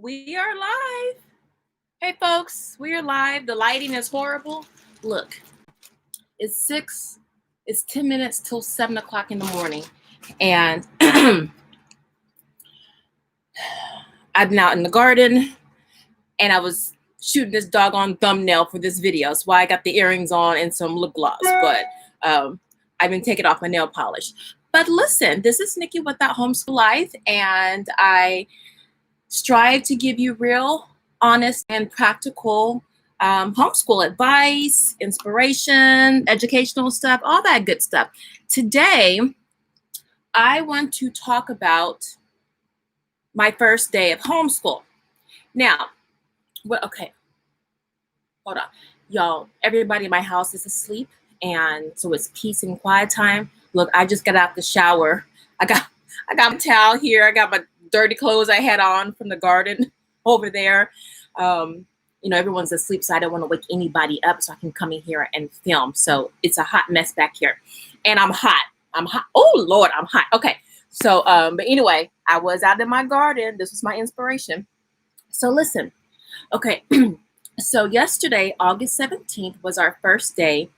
We are live. Hey folks, we are live. The lighting is horrible. Look, it's 10 minutes till 7 o'clock in the morning. And I've been out in the garden and I was shooting this doggone thumbnail for this video. That's why I got the earrings on and some lip gloss, but I've been taking off my nail polish. But listen, this is Nikki with That Homeschool Life, and I strive to give you real, honest, and practical homeschool advice, inspiration, educational stuff, all that good stuff. Today, I want to talk about my first day of homeschool. Now, okay, hold on. Y'all, everybody in my house is asleep, and so it's peace and quiet time. Look, I just got out the shower. I got my towel here. I got my dirty clothes I had on from the garden over there. Everyone's asleep, so I don't want to wake anybody up so I can come in here and film. So it's a hot mess back here. And I'm hot. Oh, Lord, I'm hot. Okay. So, but anyway, I was out in my garden. This was my inspiration. So listen. Okay. So yesterday, August 17th, was our first day.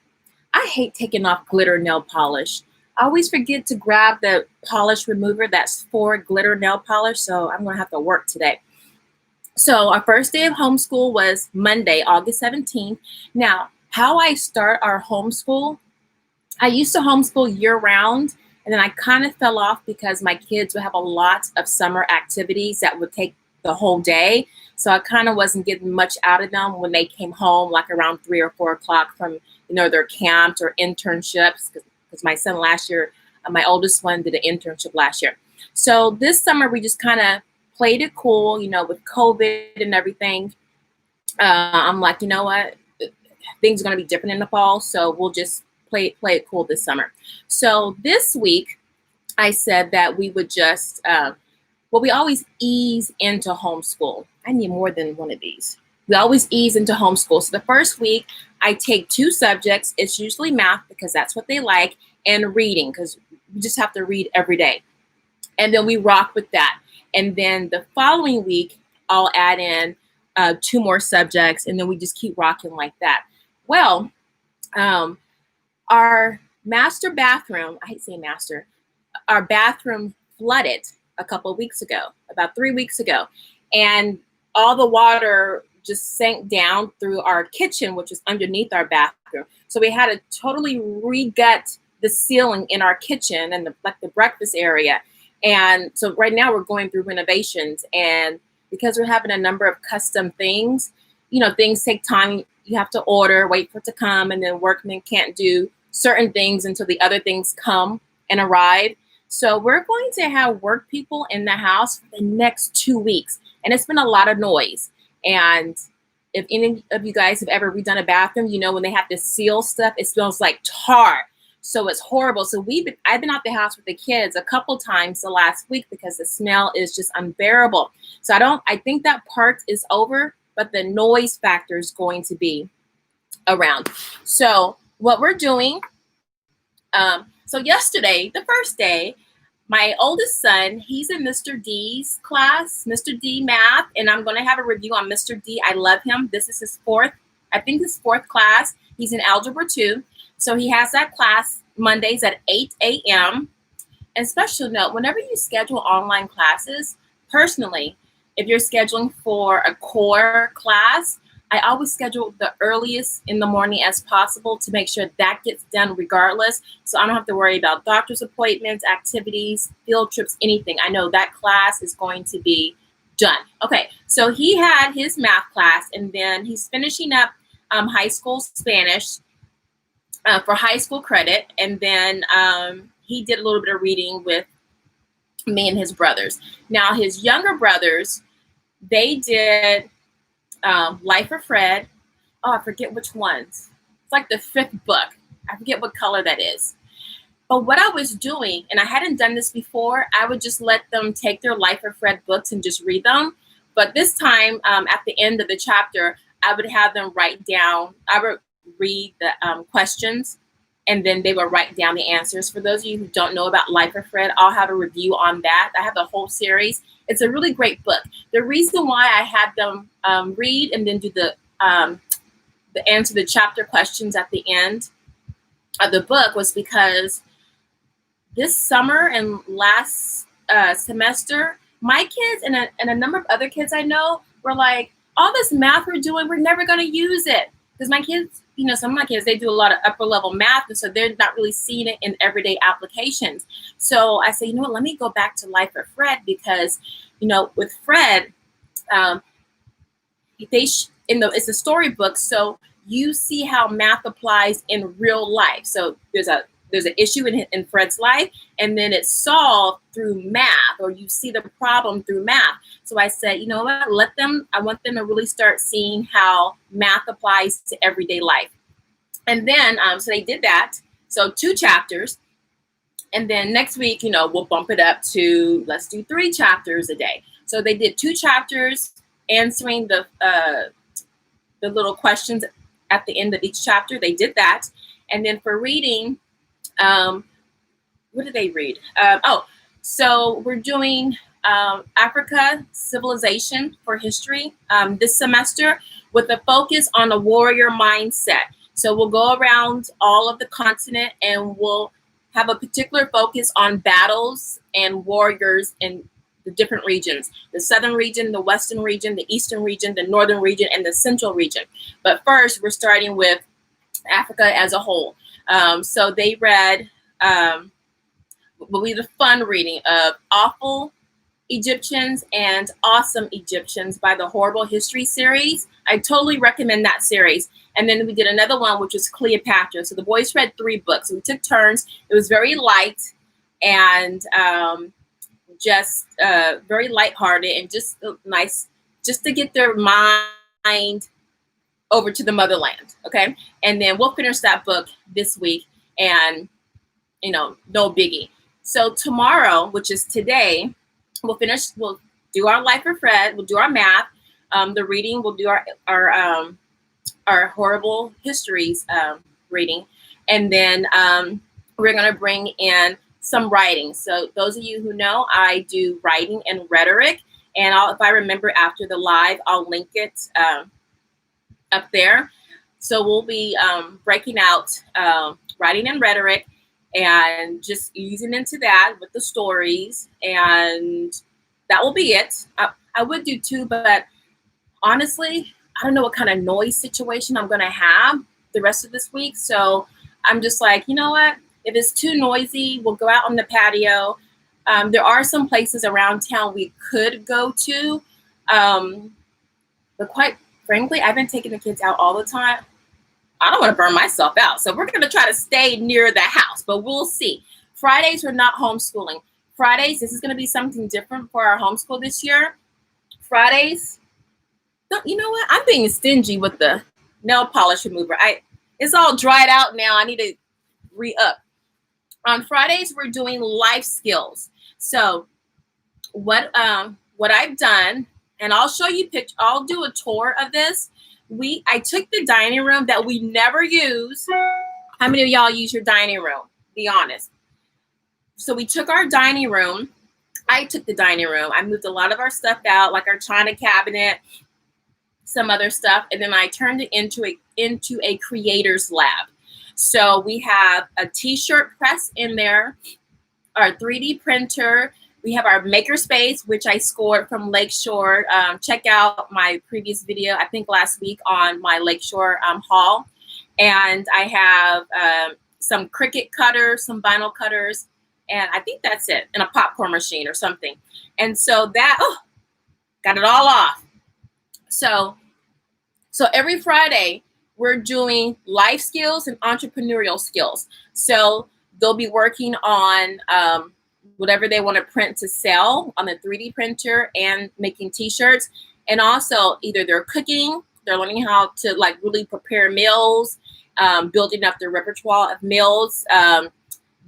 I hate taking off glitter nail polish. I always forget to grab the polish remover that's for glitter nail polish, so I'm going to have to work today. So our first day of homeschool was Monday, August 17th. Now, how I start our homeschool, I used to homeschool year-round, and then I kind of fell off because my kids would have a lot of summer activities that would take the whole day. So I kind of wasn't getting much out of them when they came home, like around 3 or 4 o'clock from their camps or internships, because my son last year, my oldest one did an internship last year. So this summer we just kind of played it cool, with COVID and everything. I'm like, you know what, things are going to be different in the fall, so we'll just play it cool this summer. So this week I said that we would just, we always ease into homeschool. I need more than one of these. We always ease into homeschool. So the first week I take 2 subjects. It's usually math because that's what they like, and reading because we just have to read every day. And then we rock with that. And then the following week I'll add in 2 more subjects, and then we just keep rocking like that. Well, our master bathroom, I hate saying master, our bathroom flooded a couple of weeks ago, about 3 weeks ago. And all the water just sank down through our kitchen, which is underneath our bathroom. So we had to totally re-gut the ceiling in our kitchen and the breakfast area. And so right now we're going through renovations, and because we're having a number of custom things, things take time. You have to order, wait for it to come, and then workmen can't do certain things until the other things come and arrive. So we're going to have work people in the house for the next 2 weeks. And it's been a lot of noise. And if any of you guys have ever redone a bathroom, when they have to seal stuff, it smells like tar. So it's horrible. So I've been out the house with the kids a couple times the last week because the smell is just unbearable. So I think that part is over, but the noise factor is going to be around. So what we're doing, so yesterday, the first day, my oldest son, he's in Mr. D's class, Mr. D math, and I'm going to have a review on Mr. D. I love him. This is his fourth class. He's in Algebra 2. So he has that class Mondays at 8 a.m. And special note, whenever you schedule online classes, personally, if you're scheduling for a core class, I always schedule the earliest in the morning as possible to make sure that gets done regardless. So I don't have to worry about doctor's appointments, activities, field trips, anything. I know that class is going to be done. Okay, so he had his math class, and then he's finishing up high school Spanish for high school credit. And then he did a little bit of reading with me and his brothers. Now his younger brothers, they did Life of Fred. Oh, I forget which ones. It's like the 5th book. I forget what color that is. But what I was doing, and I hadn't done this before, I would just let them take their Life of Fred books and just read them. But this time, at the end of the chapter, I would have them write down, I would read the questions and then they will write down the answers. For those of you who don't know about Life of Fred, I'll have a review on that. I have the whole series. It's a really great book. The reason why I had them read and then do the answer the chapter questions at the end of the book was because this summer and last semester, my kids and a number of other kids I know were like, all this math we're doing, we're never going to use it. Because my kids, you know, some of my kids, they do a lot of upper level math, and so they're not really seeing it in everyday applications. So I say, you know what, let me go back to Life of Fred, because, you know, with Fred, it's a storybook, so you see how math applies in real life. So there's an issue in Fred's life, and then it's solved through math, or you see the problem through math. So I said, you know what, I want them to really start seeing how math applies to everyday life. And then, so they did that. So 2 chapters. And then next week, you know, we'll bump it up to, let's do 3 chapters a day. So they did 2 chapters, answering the little questions at the end of each chapter. They did that. And then for reading, what did they read? So we're doing Africa Civilization for History this semester, with a focus on a warrior mindset. So we'll go around all of the continent, and we'll have a particular focus on battles and warriors in the different regions: the southern region, the western region, the eastern region, the northern region, and the central region. But first, we're starting with Africa as a whole. So they read, will be the fun reading of Awful Egyptians and Awesome Egyptians by the Horrible History series. I totally recommend that series. And then we did another one, which was Cleopatra. So the boys read 3 books. We took turns. It was very light and just very lighthearted and just nice, just to get their mind over to the motherland. Okay. And then we'll finish that book this week, and, you know, no biggie. So tomorrow, which is today, we'll do our Life of Fred, we'll do our math, the reading, we'll do our horrible histories reading. And then we're going to bring in some writing. So those of you who know, I do writing and rhetoric, and if I remember after the live, I'll link it up there. So we'll be breaking out writing and rhetoric, and just easing into that with the stories, and that will be it. I would do 2, but honestly, I don't know what kind of noise situation I'm going to have the rest of this week. So I'm just like, you know what? If it's too noisy, we'll go out on the patio. There are some places around town we could go to, but quite frankly, I've been taking the kids out all the time. I don't want to burn myself out. So we're going to try to stay near the house, but we'll see. Fridays, we're not homeschooling. Fridays, this is going to be something different for our homeschool this year. Fridays, you know what? I'm being stingy with the nail polish remover. It's all dried out now. I need to re-up. On Fridays, we're doing life skills. So what I've done, and I'll show you pictures. I'll do a tour of this. I took the dining room that we never use. How many of y'all use your dining room? Be honest. So we took our dining room. I took the dining room. I moved a lot of our stuff out, like our china cabinet, some other stuff, and then I turned it into a creator's lab. So we have a t-shirt press in there, our 3D printer. We have our makerspace, which I scored from Lakeshore. Check out my previous video, I think last week, on my Lakeshore haul. And I have some Cricut cutters, some vinyl cutters, and I think that's it, and a popcorn machine or something. And so that, got it all off. So every Friday, we're doing life skills and entrepreneurial skills. So they'll be working on whatever they want to print to sell on the 3D printer and making t-shirts. And also either they're cooking, they're learning how to like really prepare meals, building up their repertoire of meals.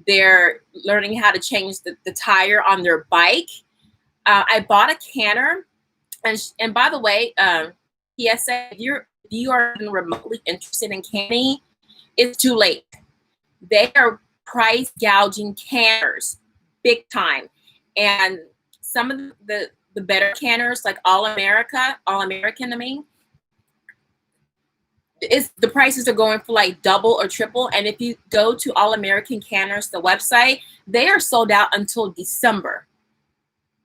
They're learning how to change the tire on their bike. I bought a canner, and by the way, PSA, if you are remotely interested in canning, it's too late. they are price gouging canners big time. And some of the better canners, like All American, I mean, the prices are going for like double or triple. And if you go to All American Canners, the website, they are sold out until December.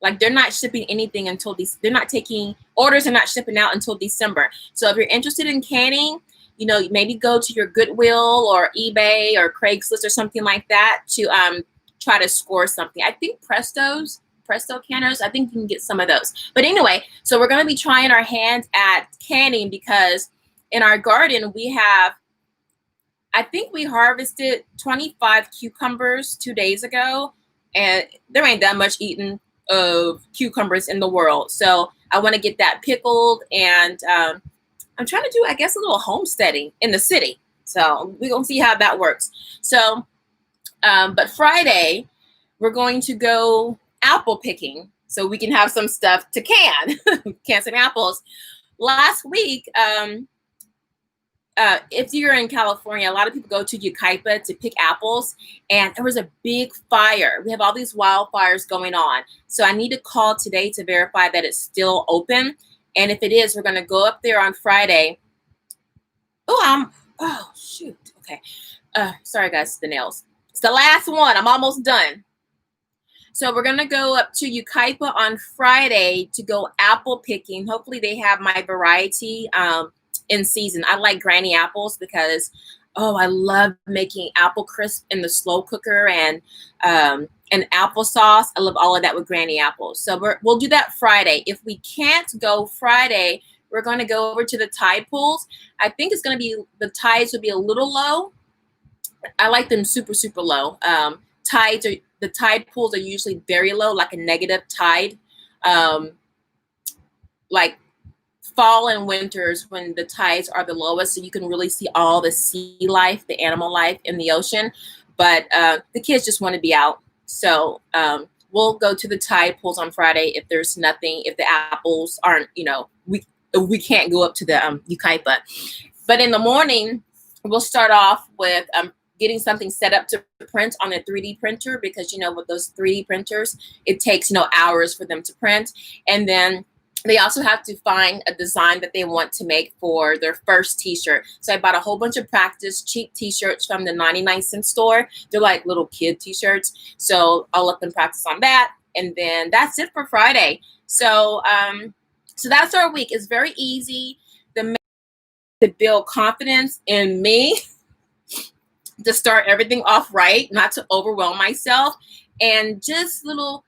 Like they're not shipping anything until they're not taking orders and not shipping out until December. So if you're interested in canning, you know, maybe go to your Goodwill or eBay or Craigslist or something like that to try to score something. I think Presto canners, I think you can get some of those. But anyway, so we're going to be trying our hands at canning because in our garden we have, I think we harvested 25 cucumbers 2 days ago, and there ain't that much eating of cucumbers in the world. So I want to get that pickled, and I'm trying to do, I guess, a little homesteading in the city. So we're going to see how that works. So, but Friday, we're going to go apple picking so we can have some stuff to can, can some apples. Last week, if you're in California, a lot of people go to Yucaipa to pick apples, and there was a big fire. We have all these wildfires going on. So I need to call today to verify that it's still open. And if it is, we're going to go up there on Friday. Oh, shoot. Okay. Sorry, guys, the nails. It's the last one. I'm almost done. So we're going to go up to Yucaipa on Friday to go apple picking. Hopefully they have my variety in season. I like granny apples because, I love making apple crisp in the slow cooker and applesauce. I love all of that with granny apples. So we'll do that Friday. If we can't go Friday, we're going to go over to the tide pools. I think it's going to be, the tides will be a little low. I like them super, super low. The tide pools are usually very low, like a negative tide. Like fall and winters when the tides are the lowest, so you can really see all the sea life, the animal life in the ocean. But the kids just want to be out. So we'll go to the tide pools on Friday if there's nothing, if the apples aren't, we can't go up to the Yucaipa. But in the morning, we'll start off with getting something set up to print on a 3D printer because, with those 3D printers, it takes, hours for them to print. And then they also have to find a design that they want to make for their first t-shirt. So I bought a whole bunch of practice cheap t-shirts from the 99-cent store. They're like little kid t-shirts. So I'll let them practice on that. And then that's it for Friday. So, so that's our week. It's very easy. To build confidence in me, to start everything off right, not to overwhelm myself, and just little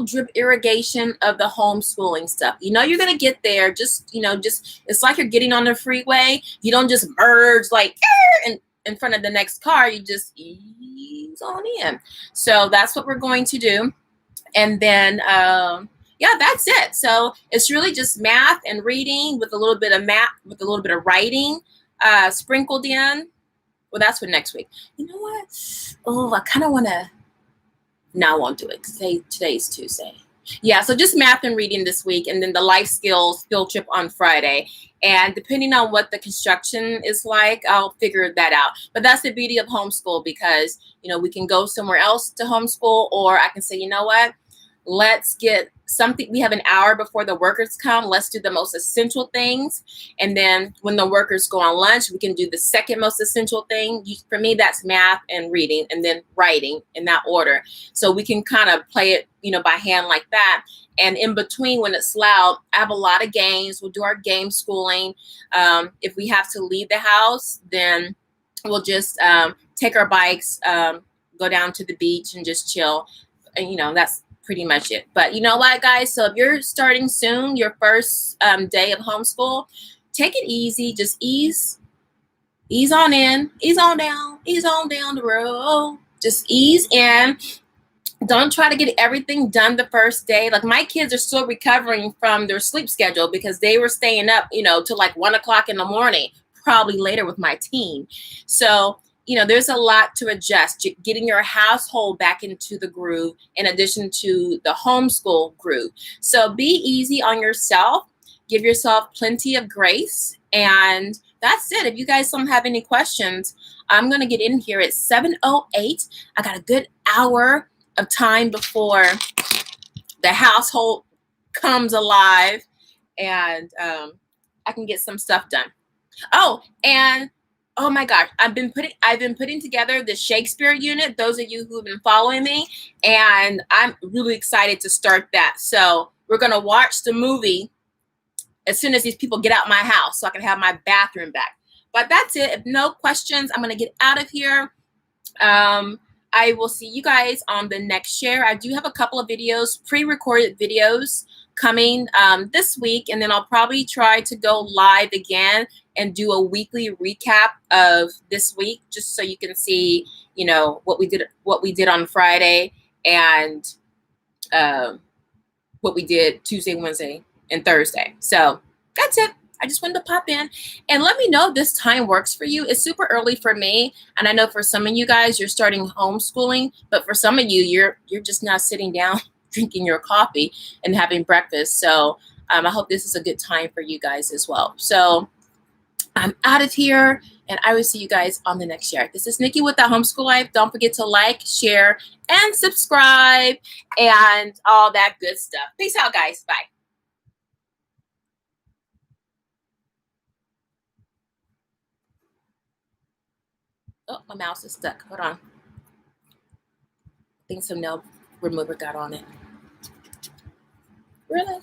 drip irrigation of the homeschooling stuff. You're going to get there. Just it's like you're getting on the freeway. You don't just merge like in front of the next car. You just ease on in. So that's what we're going to do. And then, yeah, that's it. So it's really just math and reading with a little bit of writing sprinkled in. Well, that's for next week. You know what? Oh, I kind of want to. No, I won't do it because today's Tuesday. Yeah, so just math and reading this week, and then the life skills field trip on Friday. And depending on what the construction is like, I'll figure that out. But that's the beauty of homeschool because, we can go somewhere else to homeschool, or I can say, you know what? Let's get something. We have an hour before the workers come. Let's do the most essential things. And then when the workers go on lunch, we can do the second most essential thing. For me, that's math and reading, and then writing in that order. So we can kind of play it, by hand like that. And in between, when it's loud, I have a lot of games. We'll do our game schooling. If we have to leave the house, then we'll just take our bikes, go down to the beach and just chill. And, that's pretty much it. But you know what, guys? So if you're starting soon, your first day of homeschool, take it easy. Just ease on in, ease on down the road. Just ease in. Don't try to get everything done the first day. Like my kids are still recovering from their sleep schedule because they were staying up, till like 1 o'clock in the morning, probably later with my team. So there's a lot to adjust, getting your household back into the groove in addition to the homeschool groove. So be easy on yourself, give yourself plenty of grace, and that's it. If you guys don't have any questions, I'm going to get in here at 7:08. I got a good hour of time before the household comes alive, and I can get some stuff done. Oh, and oh my gosh, I've been putting together the Shakespeare unit. Those of you who've been following me, and I'm really excited to start that. So we're gonna watch the movie as soon as these people get out my house, so I can have my bathroom back. But that's it. If no questions, I'm gonna get out of here. I will see you guys on the next share. I do have a couple of videos, pre-recorded videos coming this week, and then I'll probably try to go live again and do a weekly recap of this week, just so you can see, you know, what we did on Friday, and what we did Tuesday, Wednesday, and Thursday. So that's it. I just wanted to pop in and let me know if this time works for you. It's super early for me, and I know for some of you guys you're starting homeschooling, but for some of you you're just now sitting down drinking your coffee and having breakfast. So I hope this is a good time for you guys as well. So I'm out of here, and I will see you guys on the next share. This is Nikki with the Homeschool Life. Don't forget to like, share, and subscribe, and all that good stuff. Peace out, guys. Bye. Oh, my mouse is stuck. Hold on. I think some nail remover got on it. Really?